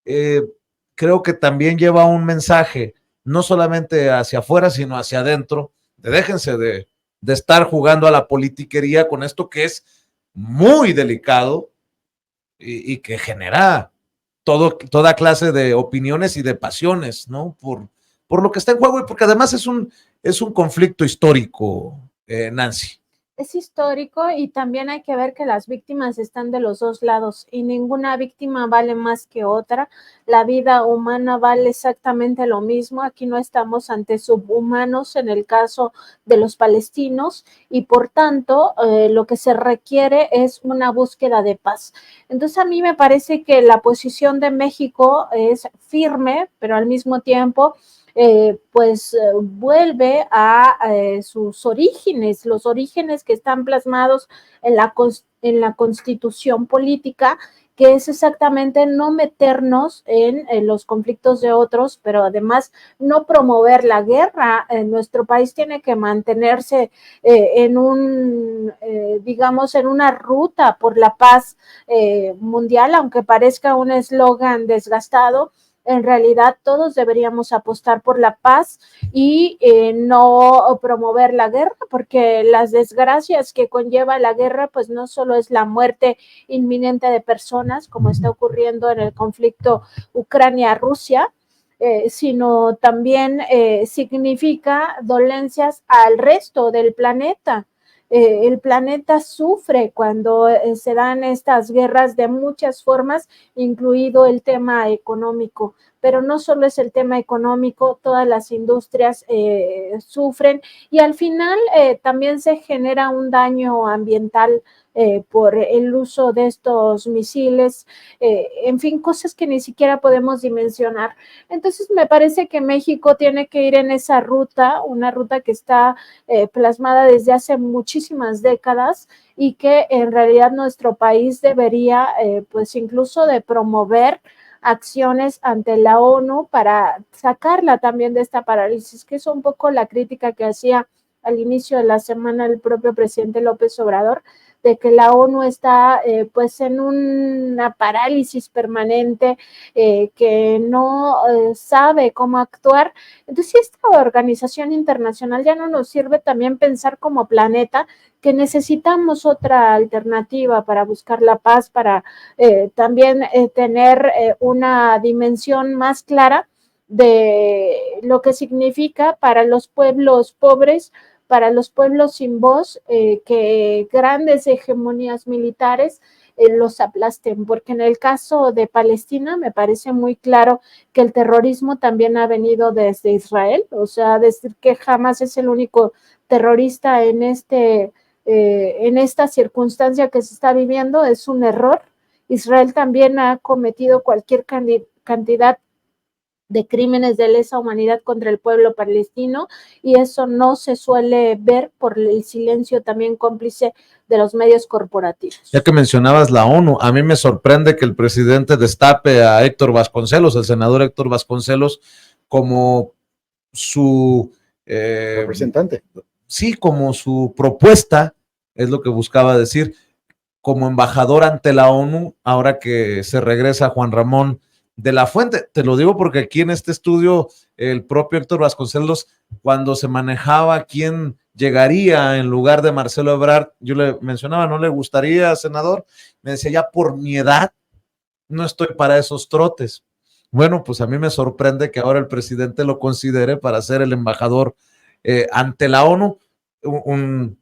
Creo que también lleva un mensaje no solamente hacia afuera, sino hacia adentro, déjense de estar jugando a la politiquería con esto que es muy delicado y que genera toda clase de opiniones y de pasiones, ¿no? Por lo que está en juego y porque además es un conflicto histórico, Nancy. Es histórico y también hay que ver que las víctimas están de los dos lados y ninguna víctima vale más que otra. La vida humana vale exactamente lo mismo. Aquí no estamos ante subhumanos en el caso de los palestinos y por tanto lo que se requiere es una búsqueda de paz. Entonces a mí me parece que la posición de México es firme, pero al mismo tiempo vuelve a sus orígenes, los orígenes que están plasmados en la constitución política, que es exactamente no meternos en los conflictos de otros, pero además no promover la guerra. Nuestro país tiene que mantenerse en una ruta por la paz mundial, aunque parezca un eslogan desgastado. En realidad todos deberíamos apostar por la paz y no promover la guerra, porque las desgracias que conlleva la guerra, pues no solo es la muerte inminente de personas, como está ocurriendo en el conflicto Ucrania-Rusia, sino también significa dolencias al resto del planeta. El planeta sufre cuando se dan estas guerras de muchas formas, incluido el tema económico. pero no solo es el tema económico, todas las industrias sufren y al final también se genera un daño ambiental por el uso de estos misiles, en fin, cosas que ni siquiera podemos dimensionar. Entonces me parece que México tiene que ir en esa ruta, una ruta que está plasmada desde hace muchísimas décadas y que en realidad nuestro país debería pues incluso de promover acciones ante la ONU para sacarla también de esta parálisis, que es un poco la crítica que hacía al inicio de la semana el propio presidente López Obrador, de que la ONU está pues en una parálisis permanente, que no sabe cómo actuar. Entonces, si esta organización internacional ya no nos sirve también pensar como planeta que necesitamos otra alternativa para buscar la paz, para también tener una dimensión más clara de lo que significa para los pueblos pobres, para los pueblos sin voz, que grandes hegemonías militares los aplasten, porque en el caso de Palestina me parece muy claro que el terrorismo también ha venido desde Israel, o sea, decir que Hamas es el único terrorista en esta circunstancia que se está viviendo es un error. Israel también ha cometido cualquier cantidad de crímenes de lesa humanidad contra el pueblo palestino y eso no se suele ver por el silencio también cómplice de los medios corporativos. Ya que mencionabas la ONU, a mí me sorprende que el presidente destape a Héctor Vasconcelos, el senador Héctor Vasconcelos, como su representante. Sí, como su propuesta, es lo que buscaba decir, como embajador ante la ONU, ahora que se regresa Juan Ramón de la Fuente. Te lo digo porque aquí en este estudio, el propio Héctor Vasconcelos, cuando se manejaba quién llegaría en lugar de Marcelo Ebrard, yo le mencionaba, ¿no le gustaría, senador? Me decía, ya por mi edad, no estoy para esos trotes. Bueno, pues a mí me sorprende que ahora el presidente lo considere para ser el embajador ante la ONU, un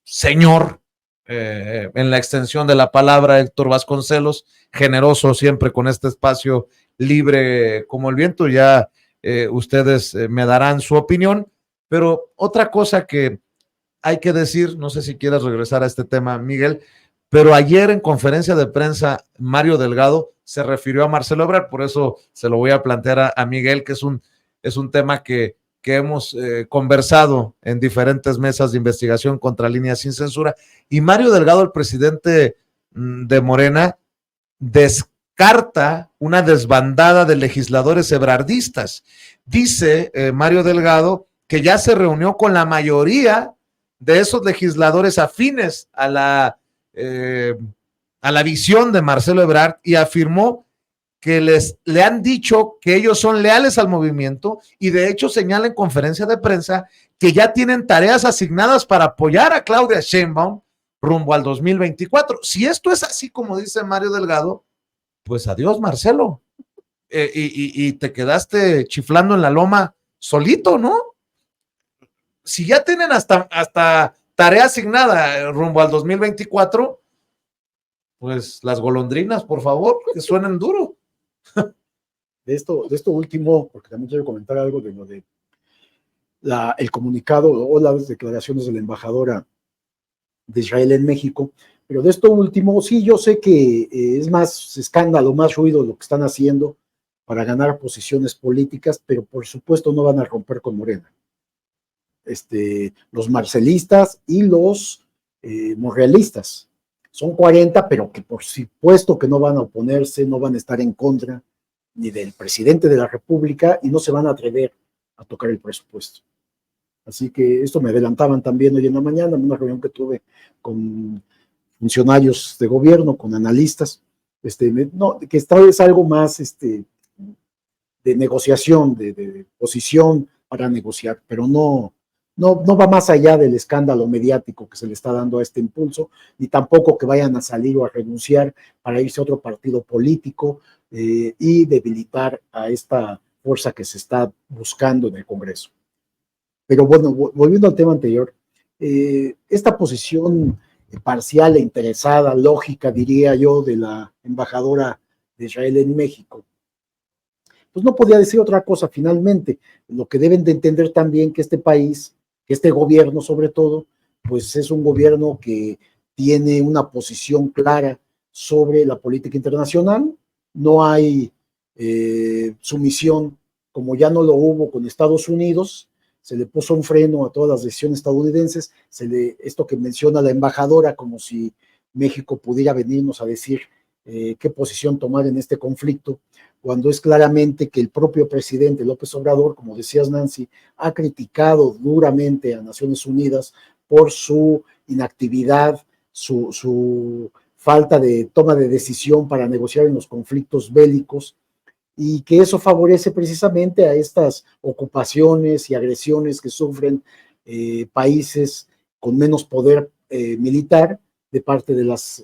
señor en la extensión de la palabra, Héctor Vasconcelos, generoso siempre con este espacio libre como el viento. Ya ustedes me darán su opinión, pero otra cosa que hay que decir, no sé si quieres regresar a este tema, Miguel, pero ayer en conferencia de prensa, Mario Delgado se refirió a Marcelo Ebrard, por eso se lo voy a plantear a Miguel, que es un tema que hemos conversado en diferentes mesas de investigación contra Líneas Sin Censura, y Mario Delgado, el presidente de Morena, descarta una desbandada de legisladores ebrardistas. Dice Mario Delgado que ya se reunió con la mayoría de esos legisladores afines a la visión de Marcelo Ebrard y afirmó que le han dicho que ellos son leales al movimiento y de hecho señala en conferencia de prensa que ya tienen tareas asignadas para apoyar a Claudia Sheinbaum rumbo al 2024. Si esto es así como dice Mario Delgado, pues adiós Marcelo, y te quedaste chiflando en la loma solito, ¿no? Si ya tienen hasta tarea asignada rumbo al 2024, pues las golondrinas, por favor, que suenen duro. De esto último, porque también quiero comentar algo de lo de el comunicado o las declaraciones de la embajadora de Israel en México, pero de esto último, sí, yo sé que es más escándalo, más ruido lo que están haciendo para ganar posiciones políticas, pero por supuesto no van a romper con Morena. Los marcelistas y los monrealistas. Son 40, pero que por supuesto que no van a oponerse, no van a estar en contra ni del presidente de la República y no se van a atrever a tocar el presupuesto. Así que esto me adelantaban también hoy en la mañana en una reunión que tuve con funcionarios de gobierno, con analistas, que esta vez algo más de negociación, de posición para negociar, pero no va más allá del escándalo mediático que se le está dando a este impulso, ni tampoco que vayan a salir o a renunciar para irse a otro partido político y debilitar a esta fuerza que se está buscando en el Congreso. Pero bueno, volviendo al tema anterior, esta posición parcial e interesada, lógica, diría yo, de la embajadora de Israel en México, pues no podía decir otra cosa finalmente. Lo que deben de entender también que este país, que este gobierno sobre todo, pues es un gobierno que tiene una posición clara sobre la política internacional. No hay sumisión, como ya no lo hubo con Estados Unidos. Se le puso un freno a todas las decisiones estadounidenses. Esto que menciona la embajadora, como si México pudiera venirnos a decir qué posición tomar en este conflicto, cuando es claramente que el propio presidente López Obrador, como decías Nancy, ha criticado duramente a Naciones Unidas por su inactividad, su falta de toma de decisión para negociar en los conflictos bélicos, y que eso favorece precisamente a estas ocupaciones y agresiones que sufren países con menos poder militar de parte de las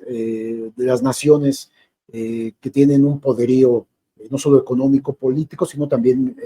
naciones que tienen un poderío no solo económico, político, sino también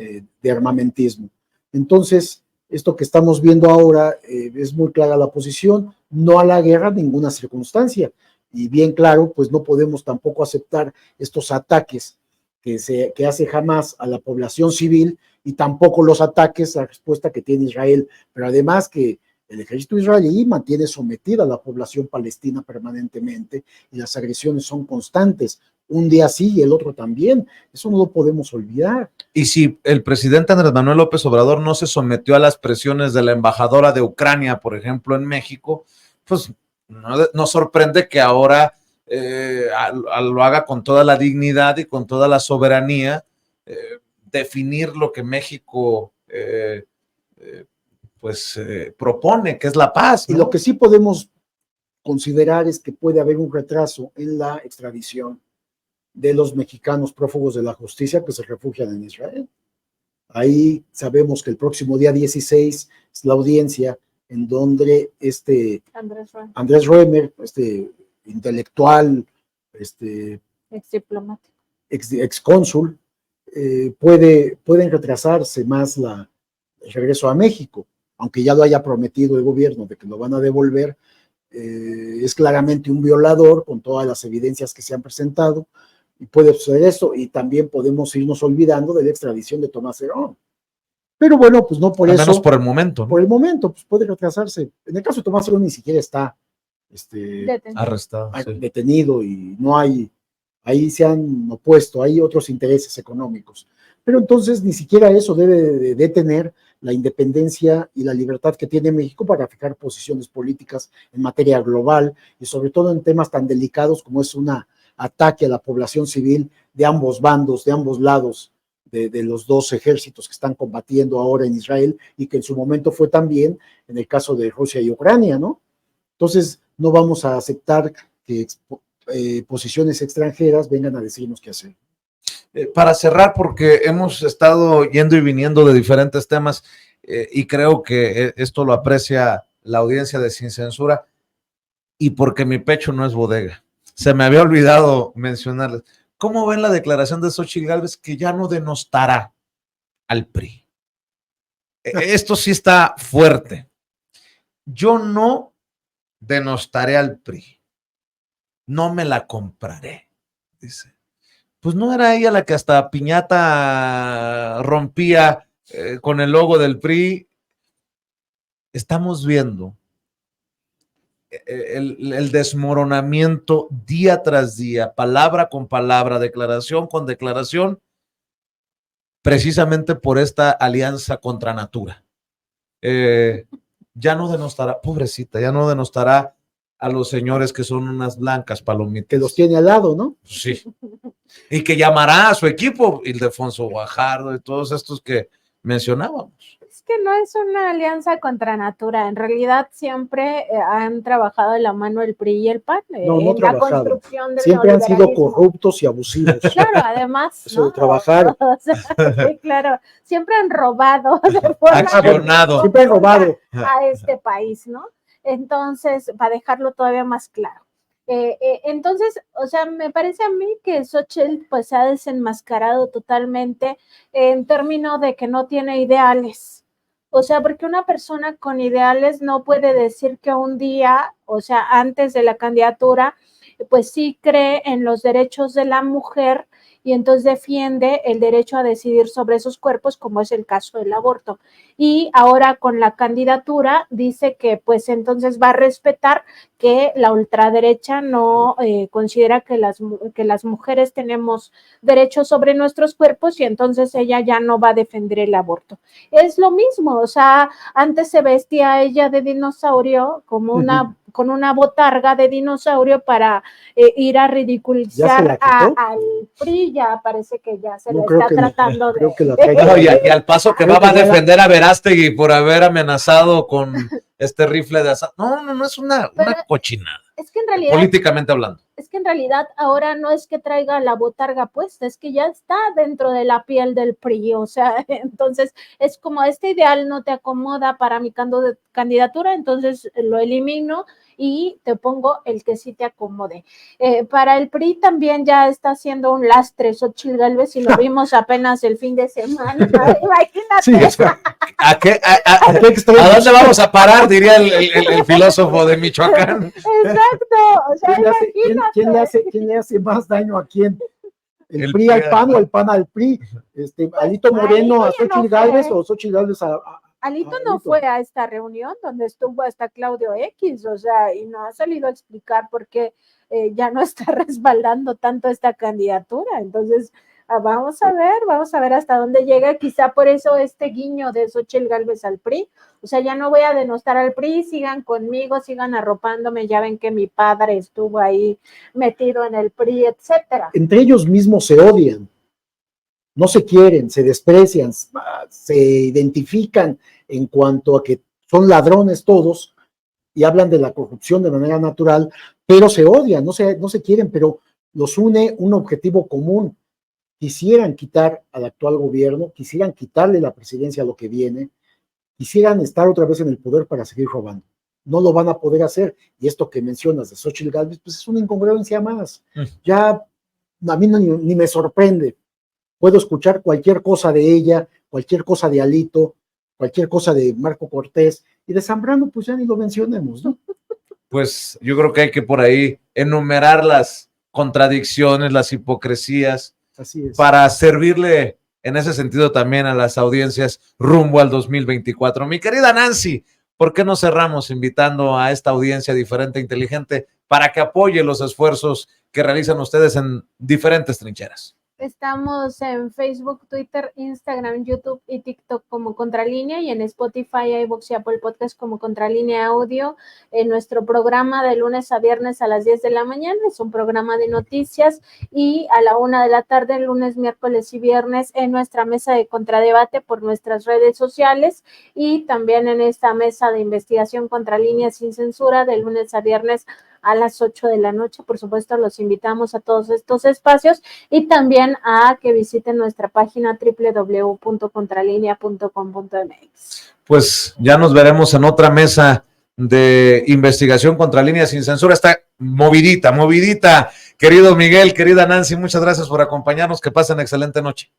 de armamentismo. Entonces, esto que estamos viendo ahora es muy clara la posición, no a la guerra en ninguna circunstancia, y bien claro, pues no podemos tampoco aceptar estos ataques que hace Hamás a la población civil, y tampoco los ataques, la respuesta que tiene Israel, pero además que el ejército israelí mantiene sometida a la población palestina permanentemente, y las agresiones son constantes, un día sí y el otro también, eso no lo podemos olvidar. Y si el presidente Andrés Manuel López Obrador no se sometió a las presiones de la embajadora de Ucrania, por ejemplo, en México, pues no sorprende que ahora lo haga con toda la dignidad y con toda la soberanía, definir lo que México propone, que es la paz, ¿no? Y lo que sí podemos considerar es que puede haber un retraso en la extradición de los mexicanos prófugos de la justicia que se refugian en Israel. Ahí sabemos que el próximo día 16 es la audiencia en donde Andrés Roemer, intelectual, exdiplomático, excónsul, pueden retrasarse más el regreso a México, aunque ya lo haya prometido el gobierno de que lo van a devolver. Es claramente un violador con todas las evidencias que se han presentado, y puede suceder eso, y también podemos irnos olvidando de la extradición de Tomás Herón. Pero bueno, pues no por eso. Al menos por el momento, ¿no? Por el momento, pues puede retrasarse. En el caso de Tomás Herón ni siquiera está arrestado, detenido, y no hay, ahí se han opuesto, hay otros intereses económicos. Pero entonces ni siquiera eso debe de detener la independencia y la libertad que tiene México para fijar posiciones políticas en materia global, y sobre todo en temas tan delicados como es un ataque a la población civil de ambos bandos, de ambos lados de los dos ejércitos que están combatiendo ahora en Israel, y que en su momento fue también en el caso de Rusia y Ucrania, ¿no? Entonces no vamos a aceptar que posiciones extranjeras vengan a decirnos qué hacer. Para cerrar, porque hemos estado yendo y viniendo de diferentes temas, y creo que esto lo aprecia la audiencia de Sin Censura, y porque mi pecho no es bodega. Se me había olvidado mencionarles. ¿Cómo ven la declaración de Xóchitl Gálvez que ya no denostará al PRI? Esto sí está fuerte. Yo no denostaré al PRI. No me la compraré, dice. Pues no era ella la que hasta piñata rompía con el logo del PRI. Estamos viendo el desmoronamiento día tras día, palabra con palabra, declaración con declaración, precisamente por esta alianza contra natura. Ya no denostará, pobrecita, ya no denostará a los señores que son unas blancas palomitas. Que los tiene al lado, ¿no? Sí. Y que llamará a su equipo, Ildefonso Guajardo y todos estos que mencionábamos. Es que no es una alianza contra natura, en realidad siempre han trabajado de la mano el PRI y el PAN en la construcción del siempre han sido corruptos y abusivos. Claro, además, eso, ¿no? De trabajar. O sea, sí, claro, siempre han robado de forma accionado. Siempre han robado a este país, ¿no? Entonces, para dejarlo todavía más claro. Entonces, o sea, me parece a mí que Xóchitl pues se ha desenmascarado totalmente en términos de que no tiene ideales. O sea, porque una persona con ideales no puede decir que un día, o sea, antes de la candidatura, pues sí cree en los derechos de la mujer y entonces defiende el derecho a decidir sobre esos cuerpos, como es el caso del aborto. Y ahora con la candidatura dice que pues entonces va a respetar que la ultraderecha no considera que las mujeres tenemos derechos sobre nuestros cuerpos y entonces ella ya no va a defender el aborto. Es lo mismo, o sea, antes se vestía ella de dinosaurio como con una botarga de dinosaurio para ir a ridiculizar al PRI, ya parece que ya se no, la está tratando de... Bueno, y al paso que va a defender a Verástegui por haber amenazado con este rifle de asalto. No es una cochinada. Es que en realidad, políticamente hablando. Es que en realidad ahora no es que traiga la botarga puesta, es que ya está dentro de la piel del PRI, o sea, entonces es como este ideal no te acomoda para mi candidatura, entonces lo elimino y te pongo el que sí te acomode. Para el PRI también ya está haciendo un lastre Xóchitl Gálvez y lo vimos apenas el fin de semana. Imagínate. Sí, ¿A dónde vamos a parar? Diría el filósofo de Michoacán. Exacto. O sea, ¿Quién le hace más daño a quién? ¿El PRI al PAN o el PAN al PRI? Alito Moreno a Xóchitl Gálvez o Xóchitl Gálvez a Alito no fue a esta reunión donde estuvo hasta Claudio X, o sea, y no ha salido a explicar por qué ya no está respaldando tanto esta candidatura. Entonces, vamos a ver hasta dónde llega. Quizá por eso este guiño de Xóchitl Gálvez al PRI. O sea, ya no voy a denostar al PRI, sigan conmigo, sigan arropándome, ya ven que mi padre estuvo ahí metido en el PRI, etcétera. Entre ellos mismos se odian, no se quieren, se desprecian, se identifican en cuanto a que son ladrones todos y hablan de la corrupción de manera natural, pero se odian, no se quieren, pero los une un objetivo común. Quisieran quitar al actual gobierno, quisieran quitarle la presidencia a lo que viene, quisieran estar otra vez en el poder para seguir robando. No lo van a poder hacer. Y esto que mencionas de Xóchitl Gálvez, pues es una incongruencia más. Ya a mí ni me sorprende. Puedo escuchar cualquier cosa de ella, cualquier cosa de Alito, cualquier cosa de Marco Cortés, y de Zambrano, pues ya ni lo mencionemos, ¿no? Pues yo creo que hay que por ahí enumerar las contradicciones, las hipocresías, así es, para servirle en ese sentido también a las audiencias rumbo al 2024. Mi querida Nancy, ¿por qué no cerramos invitando a esta audiencia diferente e inteligente para que apoye los esfuerzos que realizan ustedes en diferentes trincheras? Estamos en Facebook, Twitter, Instagram, YouTube y TikTok como Contralínea y en Spotify, iVoox y Apple Podcast como Contralínea Audio. En nuestro programa de lunes a viernes a las 10 de la mañana es un programa de noticias y a la 1 de la tarde, lunes, miércoles y viernes en nuestra mesa de contradebate por nuestras redes sociales y también en esta mesa de investigación Contralínea sin censura de lunes a viernes a las 8 de la noche. Por supuesto, los invitamos a todos estos espacios y también a que visiten nuestra página www.contralinea.com.mx. Pues ya nos veremos en otra mesa de investigación Contralínea sin censura. Está movidita. Querido Miguel, querida Nancy, muchas gracias por acompañarnos. Que pasen excelente noche.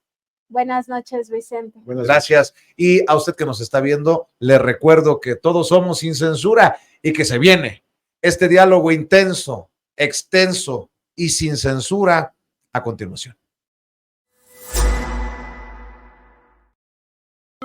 Buenas noches, Vicente. Gracias. Y a usted que nos está viendo, le recuerdo que todos somos sin censura y que se viene este diálogo intenso, extenso y sin censura a continuación.